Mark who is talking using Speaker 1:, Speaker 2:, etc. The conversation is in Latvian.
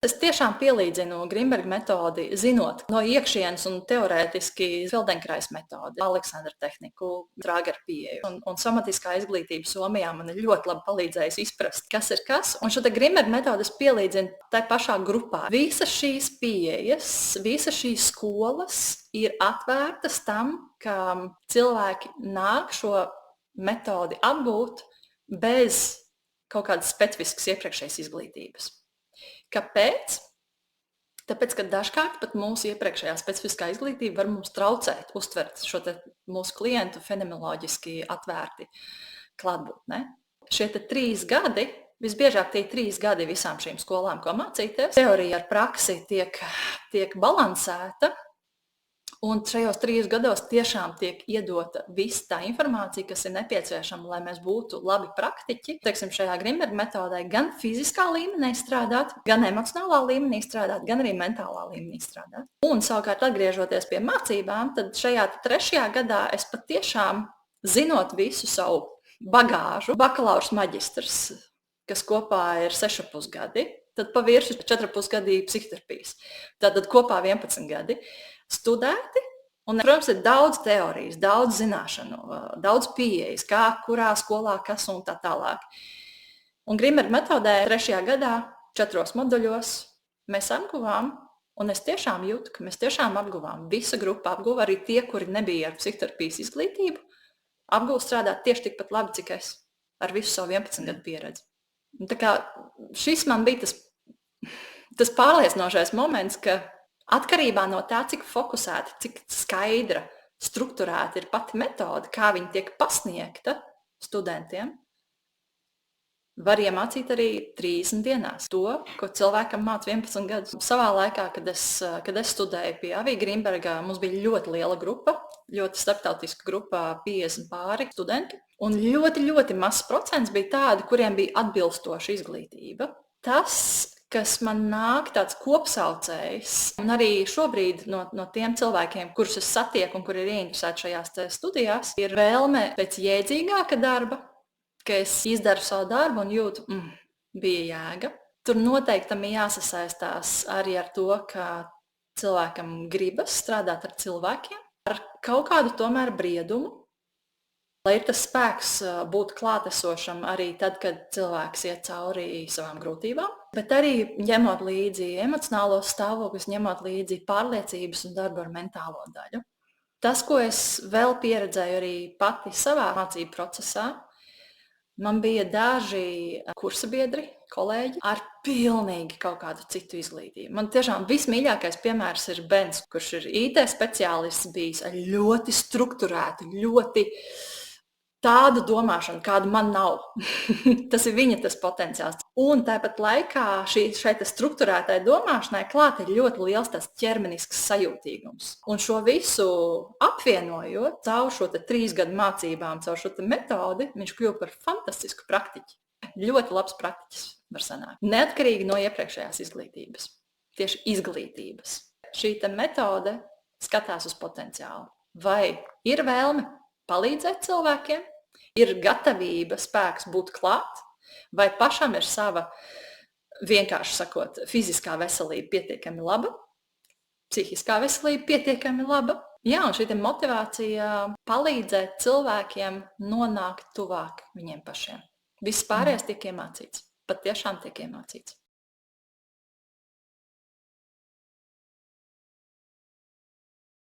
Speaker 1: Es tiešām pielīdzinu Grimberga metodi, zinot no iekšienes un teorētiski Feldenkrais metodi, Aleksandra tehniku, Trāgera pieeju. Un somatiskā izglītība Somijā man ir ļoti labi palīdzējusi izprast, kas ir kas. Un šo te Grimberga metodi es pielīdzinu tai pašā grupā. Visas šīs pieejas, visas šīs skolas ir atvērtas tam, ka cilvēki nāk šo metodi apgūt bez kaut kādas specifiskas iepriekšējas izglītības. Kāpēc? Tāpēc, ka dažkārt pat mūsu iepriekšējā specifiskā izglītība var mums traucēt uztvert šo te mūsu klientu fenomenoloģiski atvērti klātbūtnē. Šie te 3 gadi, visbiežāk tie 3 gadi visām šīm skolām, ko mācīties, teorija ar praksi tiek balansēta, un šajos 3 gados tiešām tiek iedota visa tā informācija, kas ir nepieciešama, lai mēs būtu labi praktiķi. Teiksim, šajā Grimberga metodē gan fiziskā līmenī strādāt, gan emocionālā līmenī strādāt, gan arī mentālā līmenī strādāt. Un savukārt atgriežoties pie mācībām, tad šajā 3. gadā es patiešām, zinot visu savu bagāžu, bakalaurs maģistrs, kas kopā ir 6,5 gadi, tad pa virsu 4,5 gadi psihoterapijas. Tātad kopā 11 gadi. Studēti, un, protams, ir daudz teorijas, daudz zināšanu, daudz pieejas, kā, kurā skolā, kas un tā tālāk. Un Grimberga metodē 3. gadā, 4 moduļos mēs apguvām, un es tiešām jūtu, ka mēs tiešām apguvām. Visa grupa apguva, arī tie, kuri nebija ar psihoterapijas izglītību, apguva strādāt tieši tikpat labi, cik es, ar visu savu 11 gadu pieredzi. Un tā kā šis man bija tas pārliecinošais moments, ka atkarībā no tā, cik fokusēta, cik skaidra, strukturēta ir pati metode, kā viņa tiek pasniegta studentiem, var iemācīt arī 30 dienās. To, ko cilvēkam māca 11 gadus. Savā laikā, kad es studēju pie Avija Grimberga, mums bija ļoti liela grupa, ļoti starptautiska grupa, 50 pāri studentu, un ļoti, ļoti mazs procents bija tādi, kuriem bija atbilstoša izglītība. Tas, kas man nāk tāds kopsaucējs, un arī šobrīd no tiem cilvēkiem, kurus es satieku un kuri ir ieinteresēti šajās studijās, ir vēlme pēc jēdzīgāka darba, ka es izdaru savu darbu un jūtu, bija jēga. Tur noteikti tam jāsasaistās arī ar to, ka cilvēkam gribas strādāt ar cilvēkiem, ar kaut kādu tomēr briedumu, lai ir tas spēks būt klātesošam arī tad, kad cilvēks iet cauri savām grūtībām, bet arī ņemot līdzi emocionālos stāvokļus, ņemot līdzi pārliecības un darbu ar mentālo daļu. Tas, ko es vēl pieredzēju arī pati savā mācību procesā, man bija daži kursabiedri, kolēģi ar pilnīgi kaut kādu citu izglītību. Man tiešām vismīļākais piemērs ir Bens, kurš ir IT speciālists bijis ar ļoti strukturētu, ļoti tādu domāšanu, kādu man nav. Tas ir viņa tas potenciāls. Un tāpat laikā šai strukturētai domāšanai klāt ir ļoti liels tas ķermenisks sajūtīgums. Un šo visu apvienojot, caur šo 3 gadu mācībām, caur šo metodi, viņš kļuva par fantastisku praktiķi. Ļoti labs praktiķis var sanākt. Neatkarīgi no iepriekšējās izglītības. Tieši izglītības. Šī metode skatās uz potenciālu. Vai ir vēlme palīdzēt cilvēkiem, ir gatavība, spēks būt klāt, vai pašam ir sava, vienkārši sakot, fiziskā veselība pietiekami laba, psihiskā veselība pietiekami laba. Jā, un šī motivācija palīdzēt cilvēkiem nonākt tuvāk viņiem pašiem. Viss pārējais tiek iemācīts, pat tiešām tiek iemācīts.